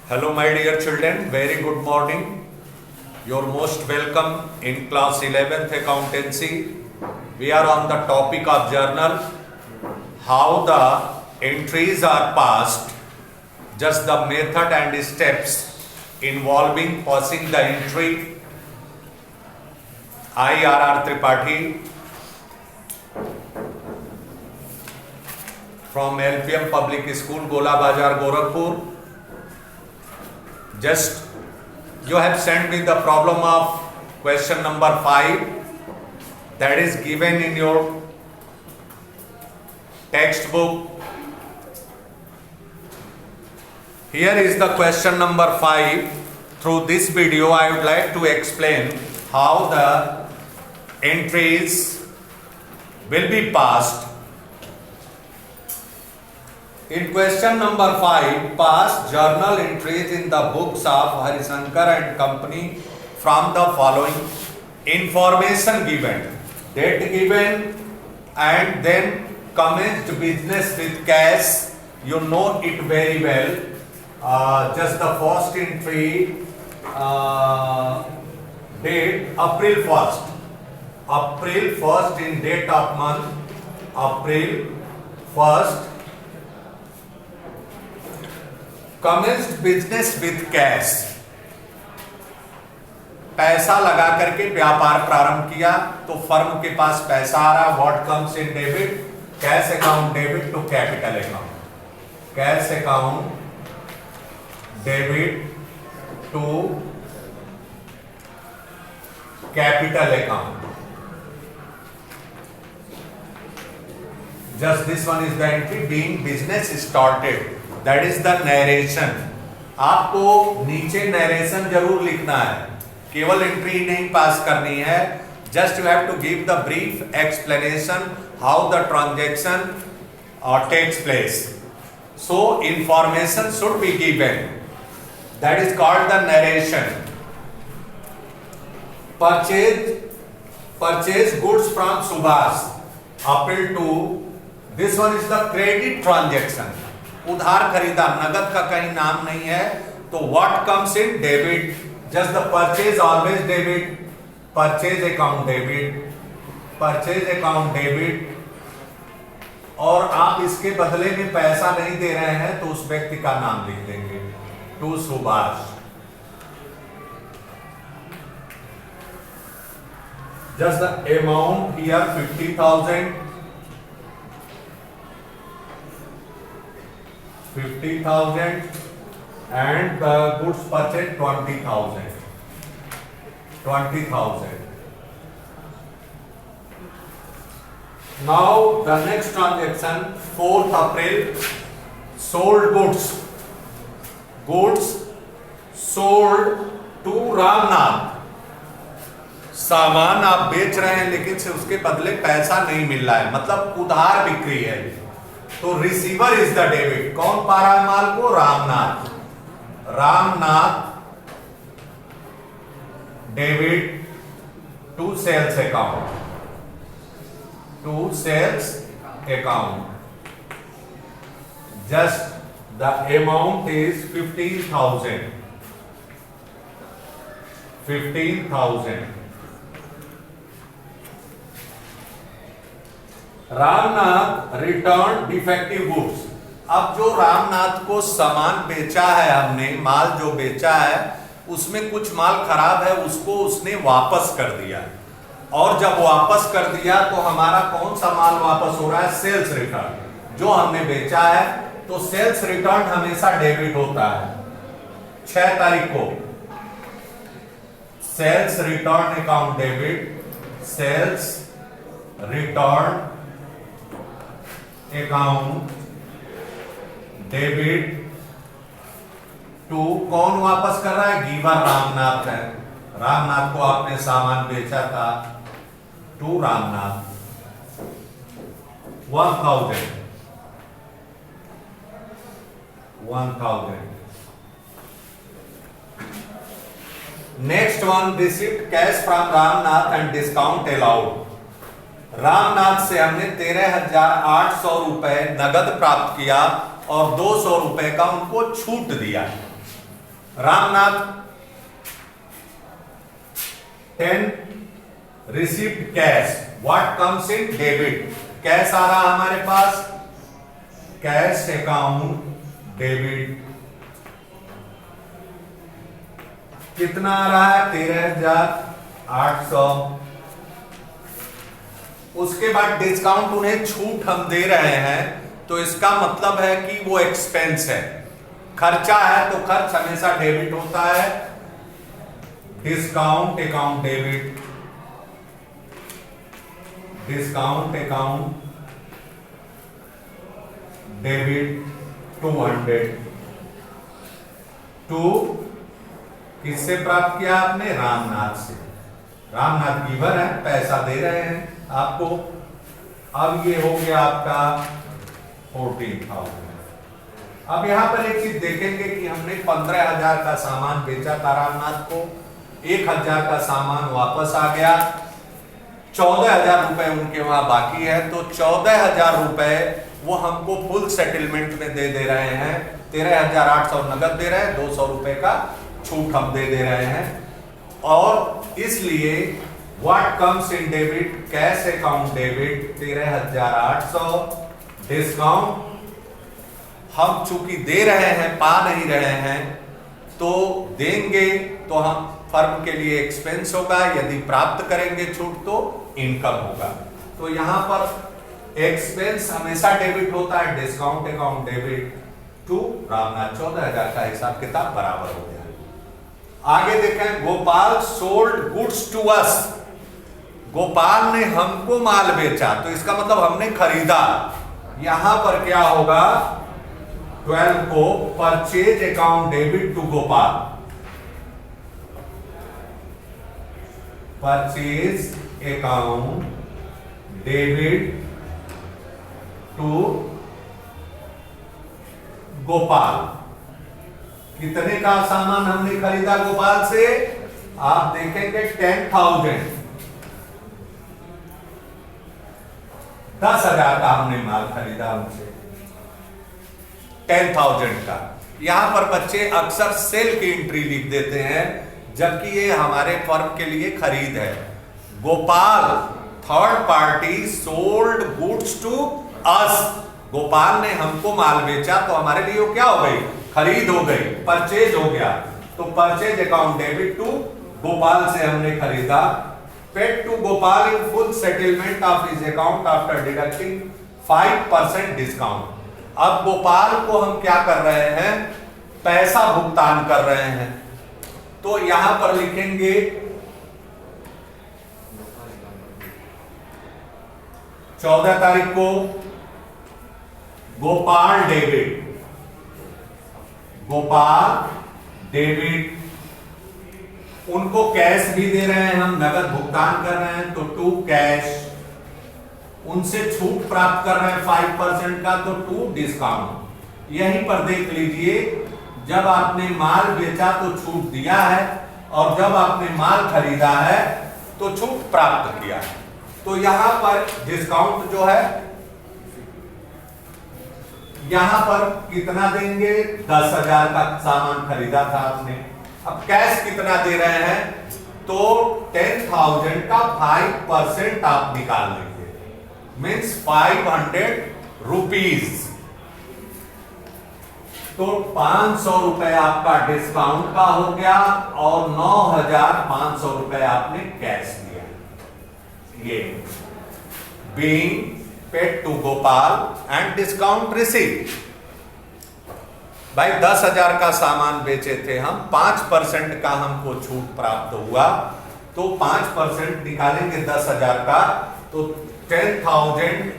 Hello my dear children, very good morning. You're most welcome in class 11th accountancy. We are on the topic of journal, how the entries are passed, just the method and steps involving passing the entry. I R Tripathi from LPM Public School, Gola Bazar, Gorakhpur. Just you have sent me the problem of question number 5 that is given in your textbook. Here is the question number 5. Through this video I would like to explain how the entries will be passed. In question number 5, pass journal entries in the books of Harisankar and Company from the following information given, date given, and then commenced business with cash. You know it very well. Just the first entry, date April 1st. April 1st in date of month, April 1st. Commenced business with cash, पैसा लगा करके व्यापार प्रारंभ किया तो firm के पास पैसा आ रहा. What comes in debit, cash account debit to capital account, cash account debit to capital account. Just this one is the entry being business started. That is the narration. आपको नीचे narration जरूर लिखना है, केवल एंट्री नहीं पास करनी है. Just you have to give the brief explanation how the transaction takes place. So information should be given. That is called the narration. Purchase goods from Subhas. April 2. This one is the credit transaction. उधार खरीदा, नगद का कहीं नाम नहीं है तो what comes in debit. Just the purchase always debit, purchase account debit, purchase account debit. और आप इसके बदले में पैसा नहीं दे रहे हैं तो उस व्यक्ति का नाम लिख देंगे, to Subhash. Just the amount here 50,000, 50,000 and the goods purchased 20,000. 20,000. Now the next transaction, 4th April, sold goods. Goods sold to Ramnath. सामान आप बेच रहे हैं लेकिन से उसके बदले पैसा नहीं मिल रहा है, मतलब उधार बिक्री है. तो रिसीवर इज द डेबिट. कौन पा रहा है माल को? Ramnath. Ramnath debit to sales account, to sales account. Just the amount is 15,000. 15,000. Ramnath return defective goods. अब जो रामनाथ को सामान बेचा है हमने, माल जो बेचा है उसमें कुछ माल खराब है, उसको उसने वापस कर दिया. और जब वापस कर दिया तो हमारा कौन सा माल वापस हो रहा है? Sales return. जो हमने बेचा है तो सेल्स रिटर्न हमेशा डेबिट होता है. 6 तारीख को sales return account debit, sales return account debit to, कौन वापस कर रहा है? गिवर रामनाथ है. रामनाथ को आपने सामान बेचा था, to Ramnath. 1,000. 1,000. Next one, received cash from Ramnath and discount allowed. Ramnath से हमने 13,800 रुपए नगद प्राप्त किया और 200 रुपए का उनको छूट दिया. Ramnath 10 received cash, what comes in debit? Cash आ रहा हमारे पास, कैश अकाउंट डेबिट कितना आ रहा है? 13,800। उसके बाद डिस्काउंट उन्हें छूट हम दे रहे हैं, तो इसका मतलब है कि वो एक्सपेंस है, खर्चा है, तो खर्च हमेशा डेबिट होता है। Discount account debit, discount account debit 200। किससे प्राप्त किया आपने? रामनाथ से। रामनाथ गिवर है, पैसा दे रहे हैं आपको। अब ये हो गया आपका 14,000। अब यहां पर एक चीज देखेंगे कि हमने 15,000 का सामान बेचा था रामनाथ को, 1,000 का सामान वापस आ गया, 14,000 रुपए उनके वहां बाकी है, तो 14,000 रुपए वो हमको फुल सेटलमेंट में दे रहे हैं। 13,800 नगद दे रहे हैं, 200 रुपए का छूट हम दे रहे हैं। और इसलिए what comes in debit, cash account debit 13,800, discount हम चूंकि दे रहे हैं, पा नहीं रहे हैं, तो देंगे तो हम फर्म के लिए एक्सपेंस होगा, यदि प्राप्त करेंगे छूट तो इनकम होगा। तो यहां पर एक्सपेंस हमेशा डेबिट होता है, discount account debit to Ramnath 14,000 का हिसाब किताब बराबर हो गया। आगे देखें, Gopal sold goods to us, Gopal ने हमको माल बेचा, तो इसका मतलब हमने खरीदा। यहां पर क्या होगा? 12 को purchase account debit to Gopal, purchase account debit to Gopal. कितने का सामान हमने खरीदा गोपाल से? आप देखेंगे 10,000, 10,000 का हमने माल खरीदा उनसे, 10,000 का। यहां पर बच्चे अक्सर सेल की एंट्री लिख देते हैं, जबकि ये हमारे फर्म के लिए खरीद है। Gopal third party sold goods to us, Gopal ने हमको माल बेचा, तो हमारे लिए वो क्या हो गई? खरीद हो गई, परचेज हो गया। तो purchase account debit to Gopal से हमने खरीदा। Paid to Gopal in full settlement of his account after deducting 5% discount. अब गोपाल को हम क्या कर रहे हैं? पैसा भुगतान कर रहे हैं, तो यहां पर लिखेंगे 14 तारीख को गोपाल डेबिट, गोपाल डेबिट, उनको कैश भी दे रहे हैं, हम नगद भुगतान कर रहे हैं, तो टू कैश। उनसे छूट प्राप्त कर रहे हैं 5% का, तो टू डिस्काउंट। यहीं पर देख लीजिए, जब आपने माल बेचा तो छूट दिया है, और जब आपने माल खरीदा है तो छूट प्राप्त किया है। तो यहां पर डिस्काउंट जो है, यहां पर कितना देंगे? 10,000 का सामान खरीदा था आपने। अब कैश कितना दे रहे हैं? तो 10,000 का 5% आप निकाल लेंगे, मीन्स 500 रुपीज। तो 500 रुपए आपका डिस्काउंट का हो गया, और 9,500 रुपए आपने कैश दिया। ये being paid to Gopal and discount receive. भाई 10,000 का सामान बेचे थे हम, 5% का हमको छूट प्राप्त हुआ, तो 5% निकालेंगे 10,000 का, तो 10,000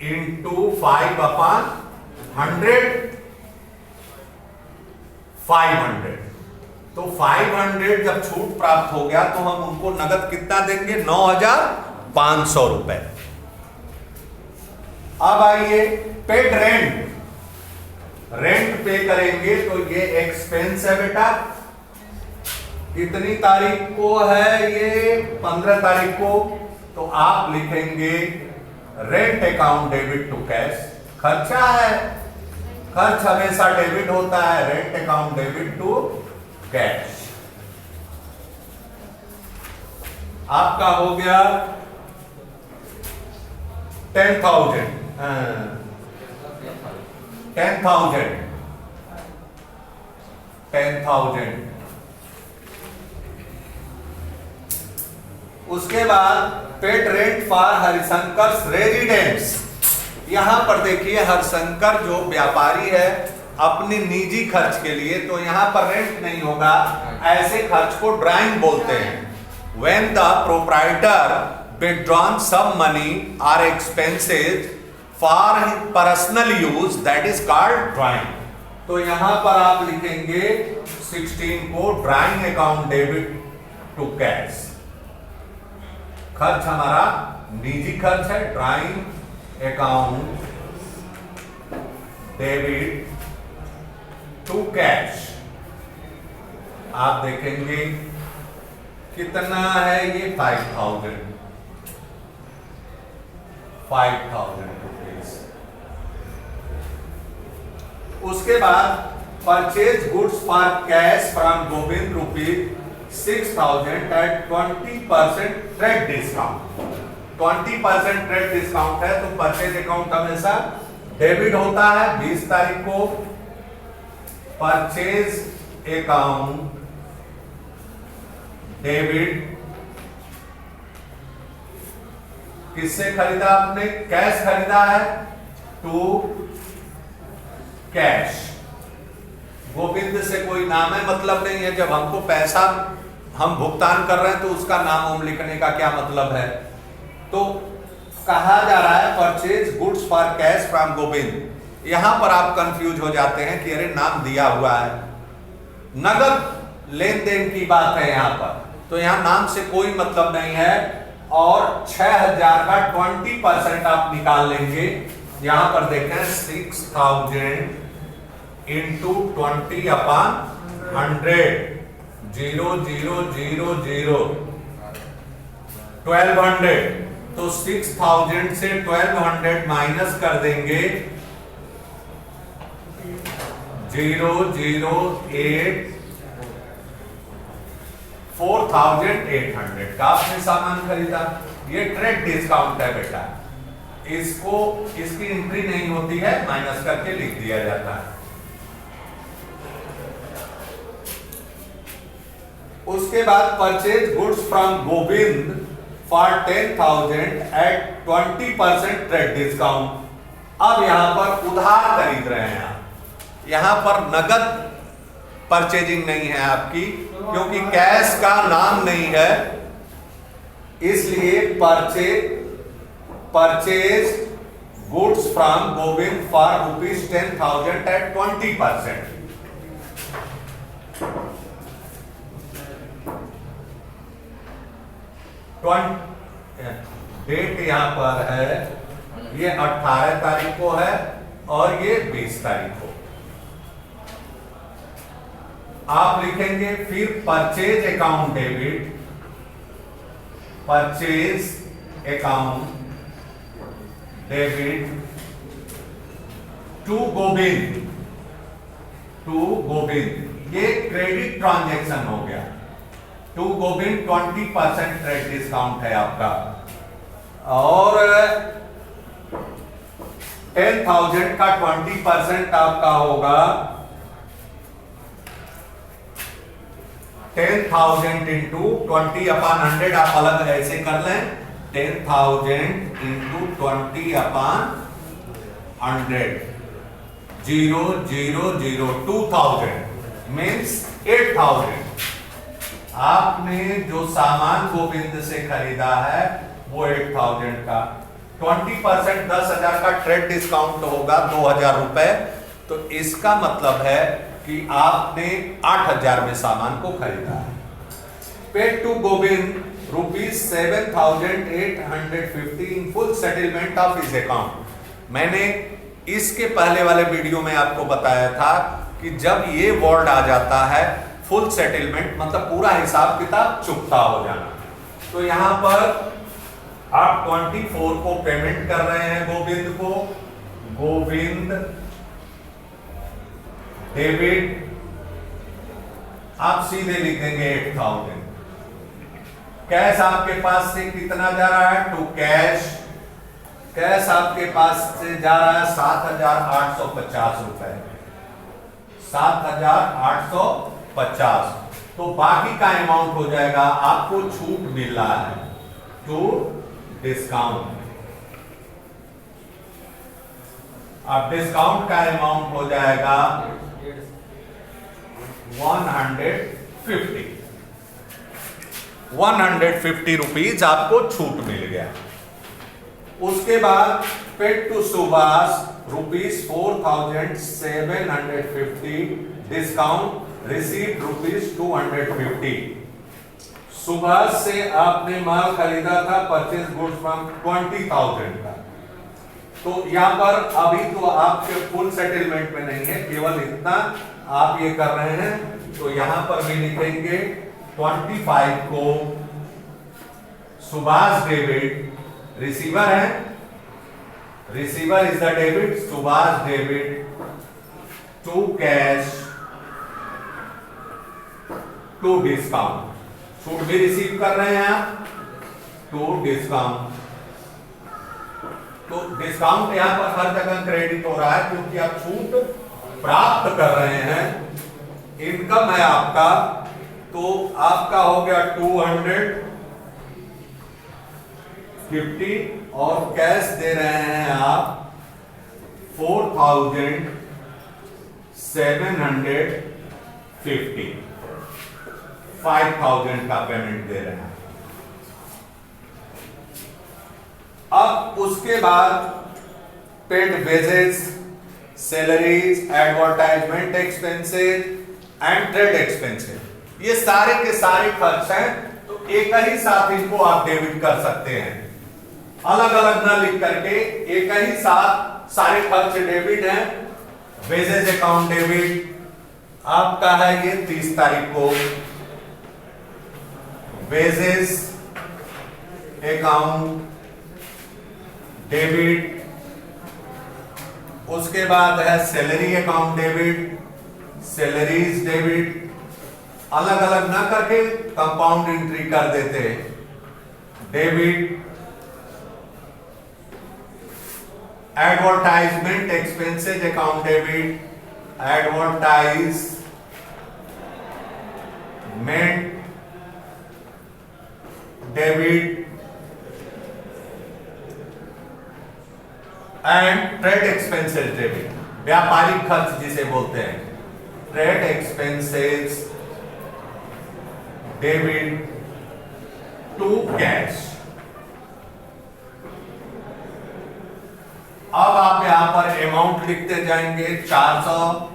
इंटू 5/100, 500। तो 500 जब छूट प्राप्त हो गया, तो हम उनको नगद कितना देंगे? 9,500 रुपए। अब आइए, पेड रेंट, रेंट पे करेंगे, तो ये एक्सपेंस है बेटा। कितनी तारीख को है ये? 15 तारीख को। तो आप लिखेंगे rent account debit to cash, खर्चा है, खर्च हमेशा डेबिट होता है, rent account debit to cash. आपका हो गया 10,000 10,000। उसके बाद paid rent for Harishankar residents. यहां पर देखिए हरिशंकर जो व्यापारी है अपने निजी खर्च के लिए, तो यहां पर रेंट नहीं होगा, ऐसे खर्च को ड्राइंग बोलते हैं। When the proprietor withdrawn some money or expenses for personal use, that is called drawing। तो यहां पर आप लिखेंगे 16 को drawing account debit to cash. खर्च हमारा निजी खर्च है, drawing account debit to cash. आप देखेंगे कितना है ये 5,000 रुपीज। उसके बाद purchase goods for cash from Govind ₹6,000 at 20% trade discount. 20% trade discount है तो परचेज अकाउंट हमेशा डेबिट होता है। 20 तारीख को परचेज अकाउंट डेबिट किससे खरीदा आपने? कैश खरीदा है, टू कैश। गोविंद से कोई नाम है मतलब नहीं है। जब हमको पैसा हम भुगतान कर रहे हैं तो उसका नाम हम लिखने का क्या मतलब है? तो कहा जा रहा है purchase goods for cash from Govind. यहां पर आप कंफ्यूज हो जाते हैं कि अरे नाम दिया हुआ है, नगद लेन देन की बात है यहां पर, तो यहां नाम से कोई मतलब नहीं है। और 6,000 का 20% आप निकाल लेंगे। यहां पर देखें 6,000 इंटू 20/100 0,000 1200। तो 6,000 से 1200 माइनस कर देंगे 008 4,800 का आपने सामान खरीदा। ये ट्रेड डिस्काउंट है बेटा, इसको इसकी एंट्री नहीं होती है, माइनस करके लिख दिया जाता है। उसके बाद purchase goods from Govind for 10,000 at 20% trade discount. अब यहां पर उधार खरीद रहे हैं आप, यहां पर नगद परचेजिंग नहीं है आपकी, क्योंकि कैश का नाम नहीं है, इसलिए purchase goods from Govind for ₹10,000 at 20%। Date यहां पर है, ये 18 तारीख को है और ये 20 तारीख को। आप लिखेंगे फिर purchase account debit, purchase account debit to Govind, ये क्रेडिट ट्रांजैक्शन हो गया। टू गोविंद 20% ट्रेड डिस्काउंट है आपका। और 10,000 का 20% आपका होगा 10,000 इंटू 20/100। आप अलग ऐसे कर लें, 10,000 इंटू 20/100 0,000 2,000 मीन्स 8,000। आपने जो सामान गोविंद से खरीदा है वो 8,000 का 20% 10,000 का ट्रेड डिस्काउंट होगा 2,000 रुपए। तो इसका मतलब है कि आपने 8,000 में सामान को खरीदा है। Paid to Govind ₹7,850 in full settlement of his account. मैंने इसके पहले वाले वीडियो में आपको बताया था कि जब ये वर्ड आ जाता है फुल सेटलमेंट मतलब पूरा हिसाब किताब चुकता हो जाना, तो यहां पर आप 24 को पेमेंट कर रहे हैं गोविंद को, गोविंद डेबिट आप सीधे लिख देंगे 8000। कैश आपके पास से कितना जा रहा है टू कैश, कैश आपके पास से जा रहा है 7850 रुपए, 7850। तो बाकी का अमाउंट हो जाएगा, आपको छूट मिल रहा है टू डिस्काउंट। अब डिस्काउंट का अमाउंट हो जाएगा 150 रुपीज आपको छूट मिल गया। उसके बाद paid to Subhash ₹4750 discount, receive ₹250। Subhash से आपने माल खरीदा था परचेज गुड्स फ्रॉम 20,000 का, तो यहां पर अभी तो आपके फुल सेटलमेंट में नहीं है, केवल इतना आप ये कर रहे हैं। तो यहां पर भी लिखेंगे 25 को सुभाष डेबिट, रिसीवर है, receiver is the debit, Subhash debit to cash to discount. छूट भी रिसीव कर रहे हैं आप टू डिस्काउंट। तो डिस्काउंट यहां पर हर जगह क्रेडिट हो रहा है क्योंकि आप छूट प्राप्त कर रहे हैं। इनकम है आपका, तो आपका हो गया 250 और कैश दे रहे हैं आप 4750, 5000 का पेमेंट दे रहे हैं। अब उसके बाद paid wages, salaries, advertisement expenses and trade expenses, ये सारे के सारे खर्च हैं। तो एक ही साथ इनको आप डेबिट कर सकते हैं, अलग अलग ना लिख करके एक ही साथ सारे खर्च डेबिट हैं। वेजेस अकाउंट डेबिट आपका है ये 30 तारीख को, वेजेस अकाउंट डेबिट। उसके बाद है salary account debit, salaries debit, अलग अलग ना करके कंपाउंड एंट्री कर देते हैं, debit. Advertisement expenses account debit, advertisement debit and trade expenses debit, व्यापारिक खर्च जिसे बोलते हैं, trade expenses debit to cash. अब आप यहां पर अमाउंट लिखते जाएंगे 400,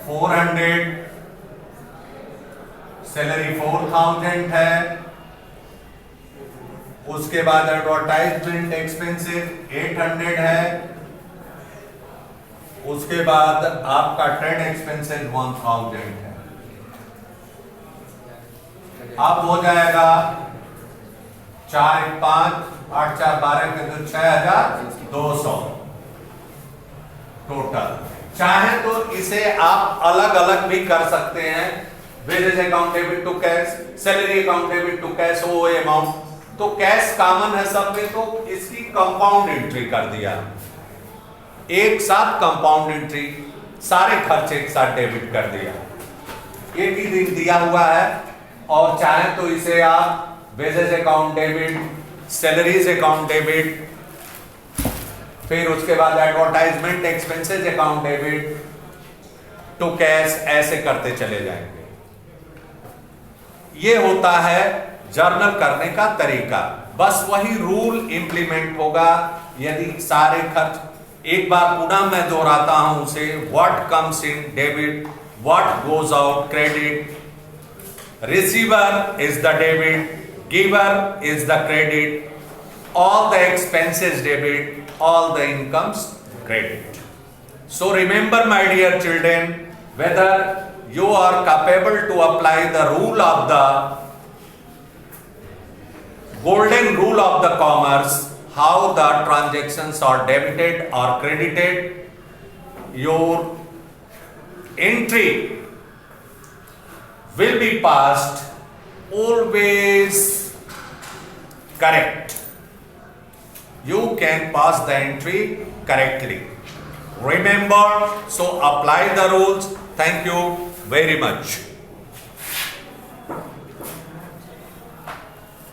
400, सैलरी 4000 है। उसके बाद एडवर्टाइजमेंट एक्सपेंसेस 800 है। उसके बाद आपका ट्रेड एक्सपेंसेस 1000 है। अब हो जाएगा 4 5 8 4 12 के तो 6200 टोटल। चाहे तो इसे आप अलग अलग भी कर सकते हैं, wages account debit to cash, salary account debit to cash, वो अमाउंट तो कैश कॉमन है सब में, तो इसकी कंपाउंड एंट्री कर दिया, एक साथ कंपाउंड एंट्री, सारे खर्च एक साथ डेबिट कर दिया, एक ही दिन दिया हुआ है। और चाहे तो इसे आप wages account debit, salaries account debit, फिर उसके बाद advertisement expenses account debit to cash, ऐसे करते चले जाएंगे। ये होता है जर्नल करने का तरीका, बस वही रूल इंप्लीमेंट होगा। यदि सारे खर्च, एक बार पुनः मैं दोहराता हूं उसे, what comes in debit, what goes out credit, receiver is the debit, giver is the credit, all the expenses debit, all the incomes credit. So remember my dear children, whether you are capable to apply the rule of the golden rule of the commerce, how the transactions are debited or credited, your entry will be passed always correct. You can pass the entry correctly. Remember, so apply the rules. Thank you very much.